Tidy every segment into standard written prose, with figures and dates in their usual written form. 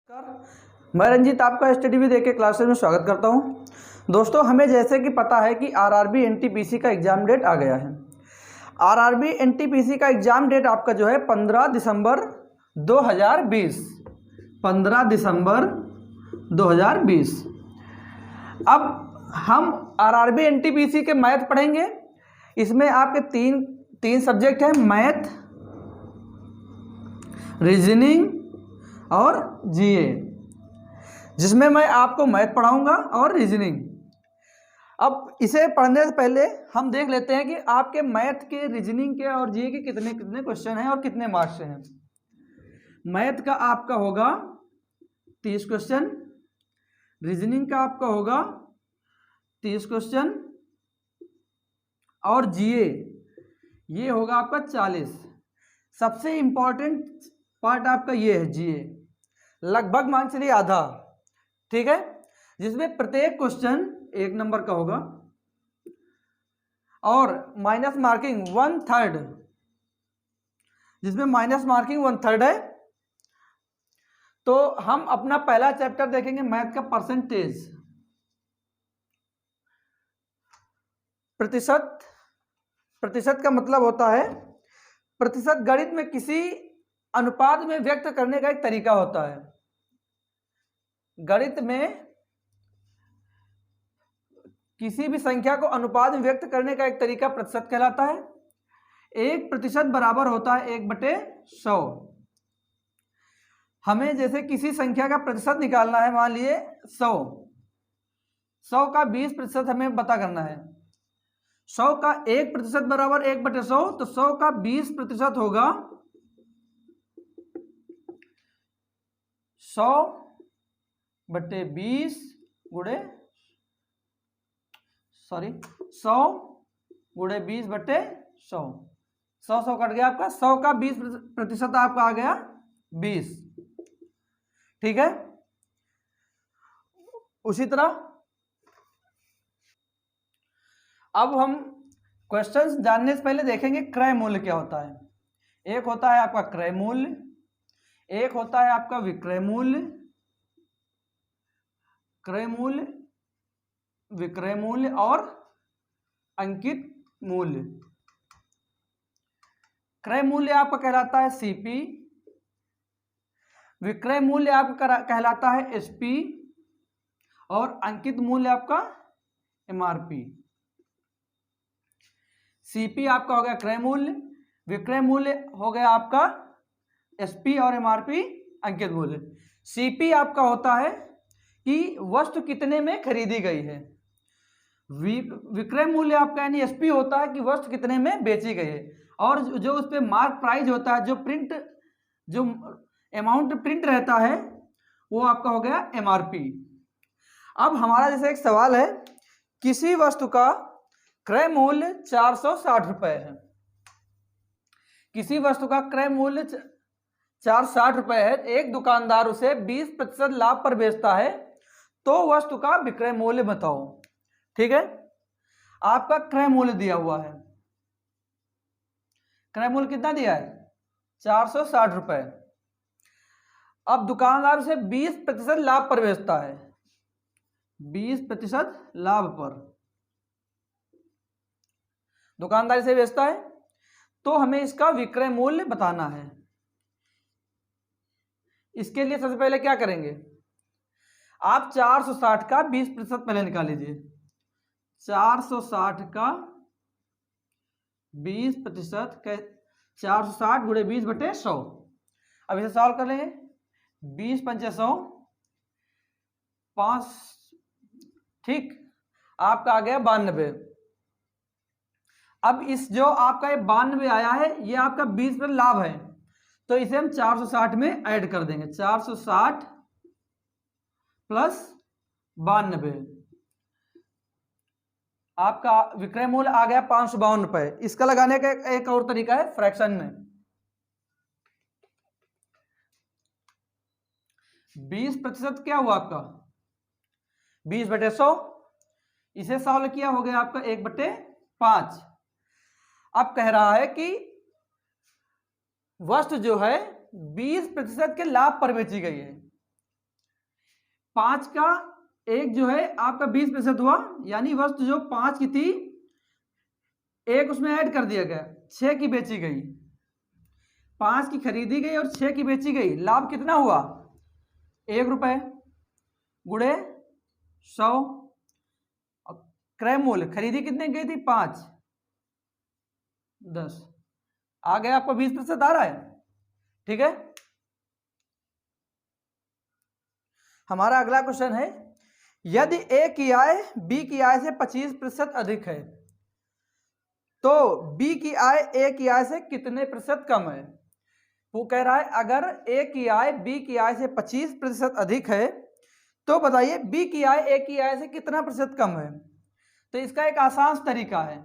नमस्कार, मैं रंजीत आपका स्टडी विद AK क्लासेस में स्वागत करता हूं। दोस्तों, हमें जैसे कि पता है कि आरआरबी एनटीपीसी का एग्ज़ाम डेट आ गया है। आरआरबी एनटीपीसी का एग्ज़ाम डेट आपका जो है 15 दिसंबर 2020। 15 दिसंबर 2020। अब हम आरआरबी एनटीपीसी के मैथ पढ़ेंगे। इसमें आपके तीन सब्जेक्ट हैं, मैथ, रीजनिंग और जीए, जिसमें मैं आपको मैथ पढ़ाऊंगा और रीजनिंग। अब इसे पढ़ने से पहले हम देख लेते हैं कि आपके मैथ के, रीजनिंग के और जीए के कितने कितने क्वेश्चन हैं और कितने मार्क्स से हैं। मैथ का आपका होगा 30 क्वेश्चन, रीजनिंग का आपका होगा 30 क्वेश्चन और जीए ये होगा आपका 40। सबसे इंपॉर्टेंट पार्ट आपका ये है जीए, लगभग मान चलिए आधा, ठीक है, जिसमें प्रत्येक क्वेश्चन 1 नंबर का होगा और माइनस मार्किंग 1/3, जिसमें माइनस मार्किंग 1/3 है। तो हम अपना पहला चैप्टर देखेंगे मैथ का परसेंटेज, प्रतिशत। प्रतिशत का मतलब होता है, प्रतिशत गणित में किसी अनुपात में व्यक्त करने का एक तरीका होता है। गणित में किसी भी संख्या को अनुपात में व्यक्त करने का एक तरीका प्रतिशत कहलाता है। 1% बराबर होता है 1/100। हमें जैसे किसी संख्या का प्रतिशत निकालना है, मान लिए 100 का 20% हमें पता करना है। 100 का 1% बराबर 1/100, तो 100 का 20% होगा 100/20 गुणे 100/20/100। 100 कट गया आपका, 100 का 20% आपका आ गया 20, ठीक है। उसी तरह अब हम क्वेश्चंस जानने से पहले देखेंगे क्रय मूल्य क्या होता है। एक होता है आपका क्रय मूल्य, एक होता है आपका विक्रय मूल्य। क्रय मूल्य, विक्रय मूल्य और अंकित मूल्य। क्रय मूल्य आपका कहलाता है सीपी, विक्रय मूल्य आपका कहलाता है एसपी और अंकित मूल्य आपका एमआरपी। सीपी आपका हो गया क्रय मूल्य, विक्रय मूल्य हो गया आपका एसपी और एमआरपी अंकित मूल्य। सीपी आपका होता है कि वस्तु कितने में खरीदी गई है। विक्रय मूल्य आपका यानी एसपी होता है कि वस्तु कितने में बेची गई है, और जो उस पर मार्क प्राइस होता है, जो अमाउंट प्रिंट रहता है, वो आपका हो गया एमआरपी। अब हमारा जैसे एक सवाल है, किसी वस्तु का क्रय मूल्य 460 रुपए है। किसी वस्तु का क्रय मूल्य 460 रुपए है, एक दुकानदार उसे 20% लाभ पर बेचता है, तो वस्तु का विक्रय मूल्य बताओ, ठीक है। आपका क्रय मूल्य दिया हुआ है, क्रय मूल्य कितना दिया है 460 रुपए। अब दुकानदार उसे 20% लाभ पर बेचता है, 20% लाभ पर दुकानदार से बेचता है, तो हमें इसका विक्रय मूल्य बताना है। इसके लिए सबसे पहले क्या करेंगे, आप 460 का 20% पहले निकाल लीजिए। 460 का 20%, 460 गुणे 20/100। अब इसे सॉल्व कर लेंगे। 20×5 = 5, ठीक, आपका आ गया 92। अब इस जो आपका ये 92 आया है, ये आपका 20% लाभ है, तो इसे हम 460 में ऐड कर देंगे। 460 + 92, आपका विक्रय मूल्य आ गया 552 रुपए। इसका लगाने का एक और तरीका है फ्रैक्शन में। 20% क्या हुआ आपका 20/100, इसे सॉल्व किया हो गया आपका 1/5। अब कह रहा है कि वस्तु जो है 20% के लाभ पर बेची गई है, 5 का एक जो है आपका 20% हुआ, यानी वस्तु जो 5 की थी एक उसमें ऐड कर दिया गया, 6 की बेची गई, 5 की खरीदी गई और 6 की बेची गई। लाभ कितना हुआ? 1 रुपए गुणे 100। क्रय मूल्य खरीदी कितने गई थी? 5, 10 आ गया आपको 20% आ रहा है। ठीक है, हमारा अगला क्वेश्चन है, यदि ए की आय बी की आय से 25% अधिक है तो बी की आय ए की आय से कितने प्रतिशत कम है? वो कह रहा है अगर ए की आय बी की आय से 25% अधिक है तो बताइए बी की आय ए की आय से कितना प्रतिशत कम है? तो इसका एक आसान तरीका है,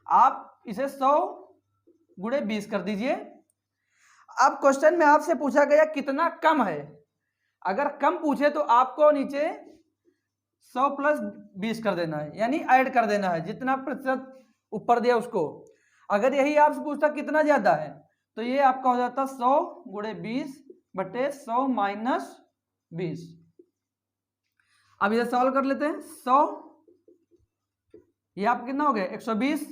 आप इसे 100 गुणे 20 कर दीजिए। अब क्वेश्चन में आपसे पूछा गया कितना कम है, अगर कम पूछे तो आपको नीचे 100 प्लस 20 कर देना है, यानी ऐड कर देना है जितना प्रतिशत ऊपर दिया उसको। अगर यही आपसे पूछता कितना ज्यादा है तो ये आपका हो जाता 100 गुणे 20 बटे 100 माइनस 20। अब इसे सॉल्व कर लेते हैं। 100 ये आपका कितना हो गया? 120,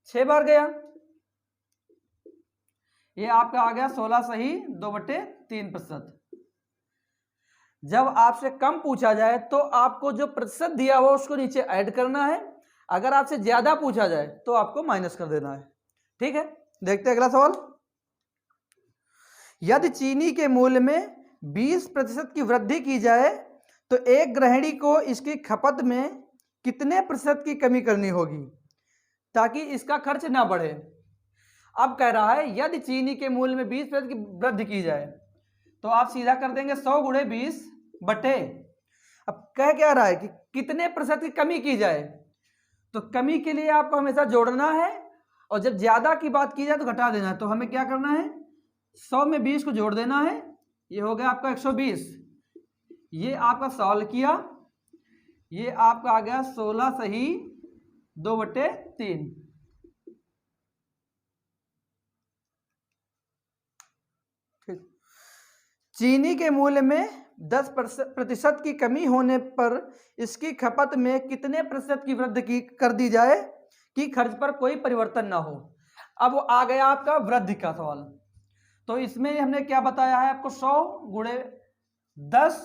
6 बार गया, ये आपका आ गया 16 सही 2/3%। जब आपसे कम पूछा जाए तो आपको जो प्रतिशत दिया हुआ उसको नीचे ऐड करना है, अगर आपसे ज्यादा पूछा जाए तो आपको माइनस कर देना है। ठीक है, देखते हैं अगला सवाल। यदि चीनी के मूल्य में 20% की वृद्धि की जाए तो एक गृहिणी को इसकी खपत में कितने प्रतिशत की कमी करनी होगी ताकि इसका खर्च ना बढ़े? अब कह रहा है यदि चीनी के मूल्य में 20% की वृद्धि की जाए तो आप सीधा कर देंगे 100 गुणे 20 बटे, अब कह क्या रहा है कि कितने प्रतिशत की कमी की जाए, तो कमी के लिए आपको हमेशा जोड़ना है और जब ज्यादा की बात की जाए तो घटा देना है। तो हमें क्या करना है? 100 में 20 को जोड़ देना है, ये हो गया आपका 120। ये आपका सॉल्व किया, ये आपका आ गया 16 सही 2/3। चीनी के मूल्य में 10% की कमी होने पर इसकी खपत में कितने प्रतिशत की वृद्धि कर दी जाए कि खर्च पर कोई परिवर्तन ना हो? अब आ गया आपका वृद्धि का सवाल। तो इसमें हमने क्या बताया है आपको? 100 गुणे 10,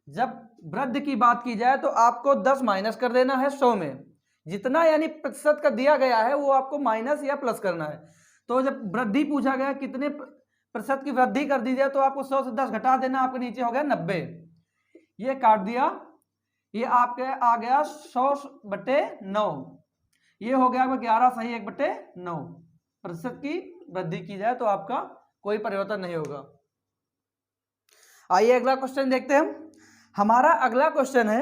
जब वृद्धि की बात की जाए तो आपको 10 माइनस कर देना है 100 में, जितना यानी प्रतिशत का दिया गया है वो आपको माइनस या प्लस करना है। तो जब वृद्धि पूछा गया कितने प्रतिशत की वृद्धि कर दी जाए तो आपको 100 से 10 घटा देना, आपके नीचे हो गया 90, ये काट दिया, ये आपके आ गया 100/9, ये हो गया आपका 11 सही 1/9 प्रतिशत की वृद्धि की जाए तो आपका कोई परिवर्तन नहीं होगा। आइए अगला क्वेश्चन देखते हैं हम। हमारा अगला क्वेश्चन है,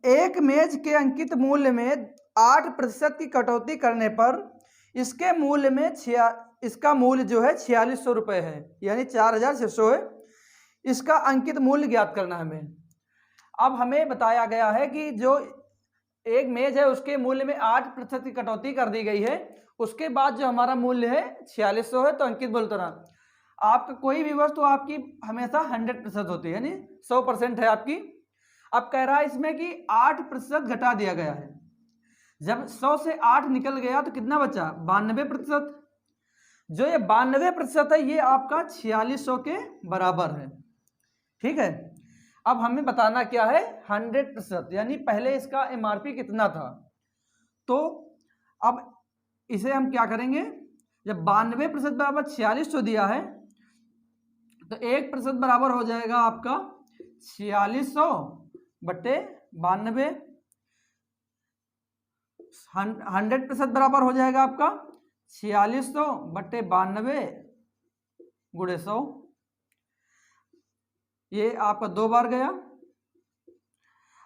एक मेज के अंकित मूल्य में 8% की कटौती करने पर इसके मूल्य में इसका मूल्य जो है 4600 रुपये है, यानी 4600 है। इसका अंकित मूल्य ज्ञात करना है हमें। अब हमें बताया गया है कि जो एक मेज है उसके मूल्य में 8% की कटौती कर दी गई है, उसके बाद जो हमारा मूल्य है 4600 है, तो अंकित मूल्य तरह आपका कोई भी वस्तु आपकी हमेशा 100% होती है, यानी 100% है आपकी। अब कह रहा है इसमें कि 8% घटा दिया गया है, जब 100 से 8 निकल गया तो कितना बचा? 92%। जो ये 92% है ये आपका 4600 के बराबर है। ठीक है, अब हमें बताना क्या है? 100%, यानी पहले इसका एमआरपी कितना था। तो अब इसे हम क्या करेंगे, जब 92% बराबर 4600 दिया है तो 1% बराबर हो जाएगा आपका 4600 बटे 92, 100% बराबर हो जाएगा आपका 4600 बटे 92 गुणे 100, ये आपका 2 बार गया।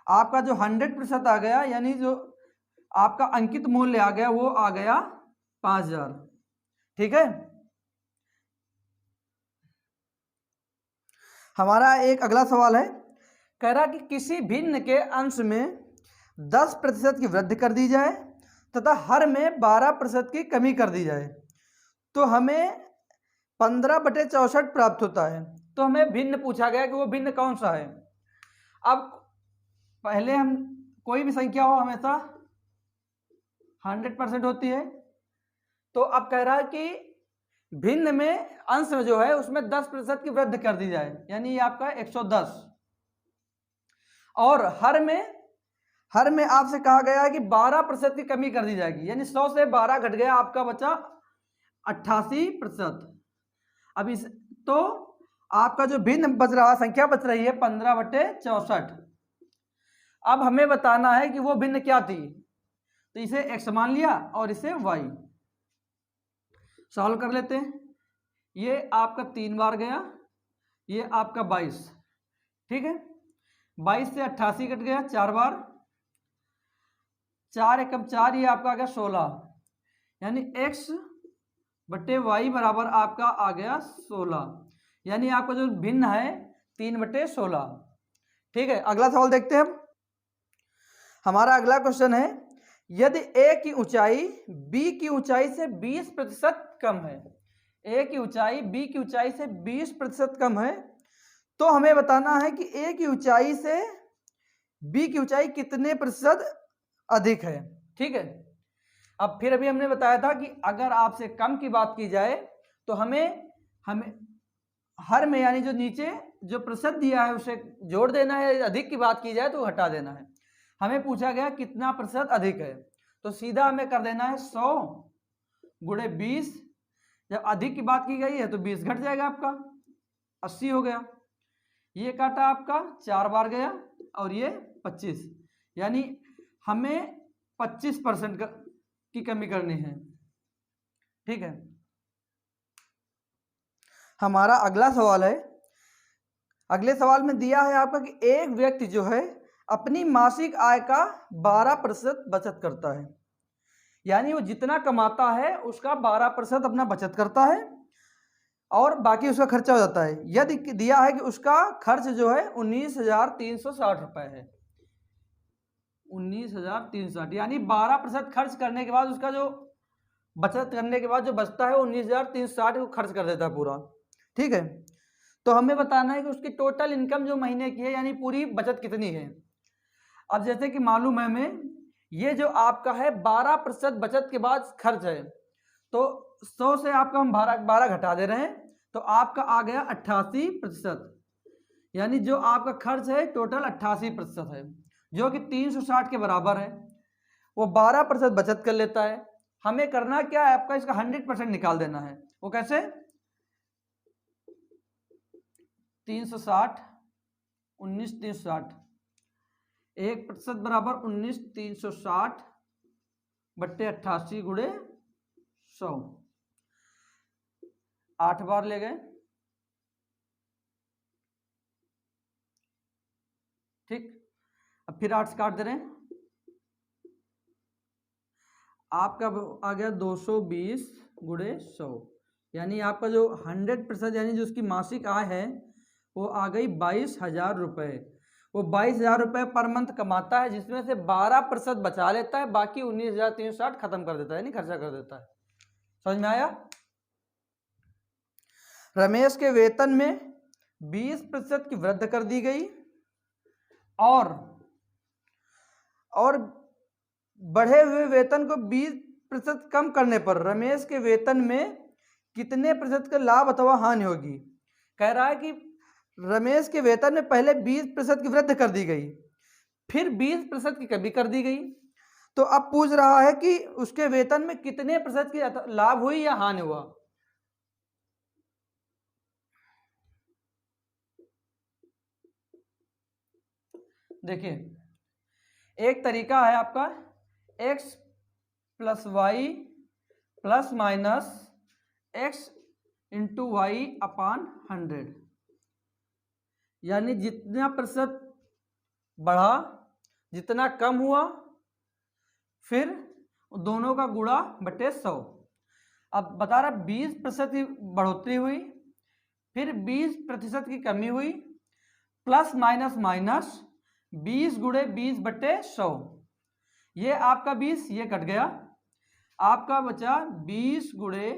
आपका जो 100% आ गया, यानी जो आपका अंकित मूल्य आ गया वो आ गया 5000। ठीक है, हमारा एक अगला सवाल है, कह रहा कि किसी भिन्न के अंश में 10% की वृद्धि कर दी जाए तथा हर में 12% की कमी कर दी जाए तो हमें 15/64 प्राप्त होता है। तो हमें भिन्न पूछा गया कि वो भिन्न कौन सा है। अब पहले हम कोई भी संख्या हो हमेशा 100% होती है। तो अब कह रहा है कि भिन्न में अंश में जो है उसमें 10% की वृद्धि कर दी जाए, यानी ये आपका 110। और हर में आपसे कहा गया है कि 12% की कमी कर दी जाएगी, यानी 100 से 12 घट गया, आपका बचा 88%। अब इस तो आपका जो भिन्न बच रहा संख्या बच रही है 15/64। अब हमें बताना है कि वो भिन्न क्या थी। तो इसे x मान लिया और इसे y। सॉल्व कर लेते हैं। ये आपका 3 बार गया, ये आपका 22, ठीक है। 22 से 88 कट गया 4 बार, 4 एकम 4, ये आपका आ गया 16, यानी x/y बराबर आपका आ गया 16, यानी आपका जो भिन्न है 3/16। ठीक है, अगला सवाल देखते हैं हम। हमारा अगला क्वेश्चन है, यदि a की ऊंचाई b की ऊंचाई से 20% कम है, a की ऊंचाई b की ऊंचाई से 20% कम है, तो हमें बताना है कि a की ऊंचाई से b की ऊंचाई कितने प्रतिशत अधिक है। ठीक है, अब फिर अभी हमने बताया था कि अगर आपसे कम की बात की जाए तो हमें हर में यानी जो नीचे जो प्रतिशत दिया है उसे जोड़ देना है, अधिक की बात की जाए तो हटा देना है। हमें पूछा गया कितना प्रतिशत अधिक है, तो सीधा हमें कर देना है 100 गुणे 20। जब अधिक की बात की गई है तो 20 घट जाएगा, आपका 80 हो गया। ये काटा आपका 4 बार गया और ये 25, यानी हमें 25% की कमी करनी है। ठीक है, हमारा अगला सवाल है। अगले सवाल में दिया है आपका कि एक व्यक्ति जो है अपनी मासिक आय का 12% बचत करता है, यानी वो जितना कमाता है उसका 12% अपना बचत करता है और बाकी उसका खर्चा हो जाता है। यदि दिया है कि उसका खर्च जो है 19,360 रुपए है, 19,360, यानी 12% खर्च करने के बाद उसका जो बचत करने के बाद जो बचता है 19,360 को खर्च कर देता है पूरा। ठीक है, तो हमें बताना है कि उसकी टोटल इनकम जो महीने की है, यानी पूरी बचत कितनी है। अब जैसे कि मालूम है हमें, ये जो आपका है 12% बचत के बाद खर्च है, तो 100 से आपका हम 12 घटा दे रहे हैं, तो आपका आ गया 88%, यानी जो आपका खर्च है टोटल 88% है, जो कि 360 के बराबर है। वो 12% बचत कर लेता है। हमें करना क्या है, आपका इसका 100% निकाल देना है। वो कैसे, 360 19,360, 1% बराबर 19,360 बट्टे 88 गुणे 100, 8 बार ले गए। ठीक, अब फिर 8 से काट दे रहे हैं, आपका आ गया 220 गुणे 100, यानी आपका जो 100% यानी जो उसकी मासिक आय है वो आ गई 22,000 रुपये। वो 22,000 रुपये पर मंथ कमाता है, जिसमें से 12% बचा लेता है, बाकी 19,360 खत्म कर देता है, यानी खर्चा कर देता है। समझ में आया। रमेश के वेतन में 20% की वृद्धि कर दी गई और बढ़े हुए वेतन को 20% कम करने पर रमेश के वेतन में कितने प्रतिशत का लाभ अथवा हानि होगी। कह रहा है कि रमेश के वेतन में पहले 20% की वृद्धि कर दी गई, फिर 20% की कमी कर दी गई, तो अब पूछ रहा है कि उसके वेतन में कितने प्रतिशत की लाभ हुई या हानि हुआ। देखिए, एक तरीका है आपका x + y ± x × y/100, यानी जितना प्रतिशत बढ़ा जितना कम हुआ, फिर दोनों का गुणा बटे 100। अब बता रहा 20% की बढ़ोतरी हुई, फिर 20% की कमी हुई, प्लस माइनस माइनस 20 गुणे 20 बटे 100, ये आपका 20 ये कट गया, आपका बचा 20 गुणे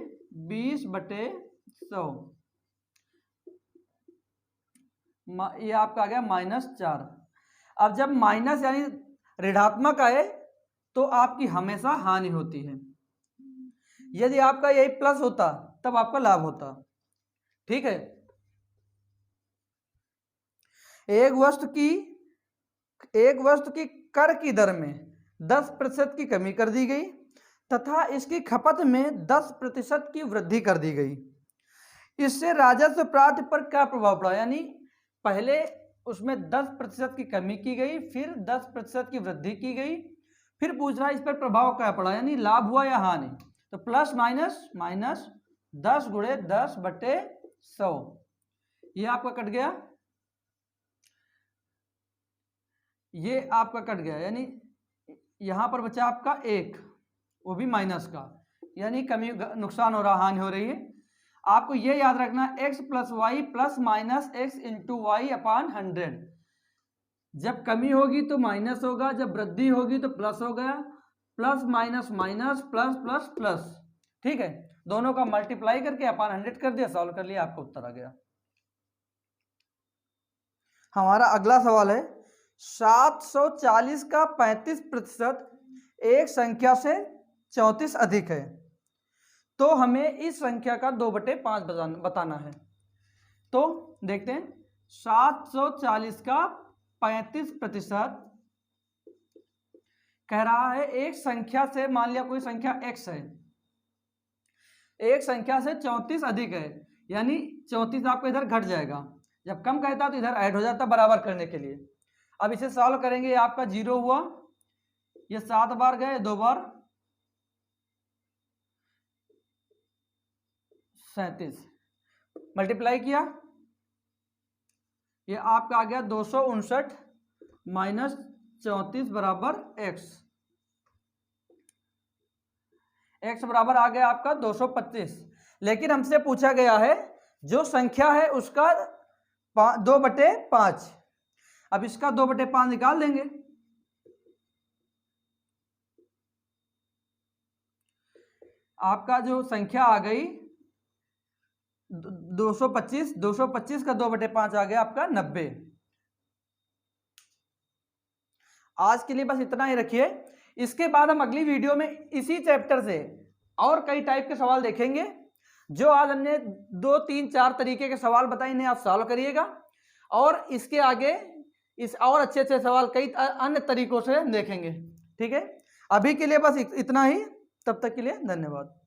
20 बटे 100, ये आपका आ गया -4। अब जब माइनस यानी ऋणात्मक आए तो आपकी हमेशा हानि होती है। यदि आपका यही प्लस होता तब आपका लाभ होता। ठीक है, एक वस्तु की कर की दर में 10% की कमी कर दी गई तथा इसकी खपत में 10% की वृद्धि कर दी गई। इससे राजस्व प्राप्ति पर क्या प्रभाव पड़ा? यानी पहले उसमें 10% की कमी की गई, फिर 10% की वृद्धि की गई, फिर पूछ रहा है इस पर प्रभाव क्या पड़ा, यानी लाभ हुआ या हानि। तो प्लस माइनस माइनस 10 गुणे 10/100, ये आपका कट गया, ये आपका कट गया, यानी यहां पर बचा आपका 1, वो भी माइनस का, यानी कमी नुकसान हो रहा, हानि हो रही है। आपको ये याद रखना x + y + -x × y / 100। जब कमी होगी तो माइनस होगा, जब वृद्धि होगी तो प्लस हो गया, plus minus minus plus plus plus. ठीक है, दोनों का मल्टीप्लाई करके अपन 100 कर दिया, सॉल्व कर लिया, आपको उत्तर आ गया। हमारा अगला सवाल है 740 का 35% एक संख्या से 34 अधिक है, तो हमें इस संख्या का 2/5 बताना है। तो देखते हैं, 740 का 35% कह रहा है एक संख्या से, मान लिया कोई संख्या x है, एक संख्या से 34 अधिक है, यानी 34 आपको इधर घट जाएगा, जब कम कहता तो इधर ऐड हो जाता बराबर करने के लिए। अब इसे सॉल्व करेंगे, ये आपका 0 हुआ, ये 7 बार गए, 2 बार 37, मल्टीप्लाई किया, ये आपका आ गया 259 - 34 बराबर x। x बराबर आ गया आपका 225। लेकिन हमसे पूछा गया है जो संख्या है उसका 2/5। अब इसका 2/5 निकाल देंगे। आपका जो संख्या आ गई 225 का 2/5 आ गया आपका 90। आज के लिए बस इतना ही रखिए। इसके बाद हम अगली वीडियो में इसी चैप्टर से और कई टाइप के सवाल देखेंगे। जो आज हमने 2, 3, 4 तरीके के सवाल बताए, इन्हें आप सॉल्व करिएगा, और इसके आगे इस और अच्छे अच्छे सवाल कई अन्य तरीकों से देखेंगे। ठीक है, अभी के लिए बस इतना ही। तब तक के लिए धन्यवाद।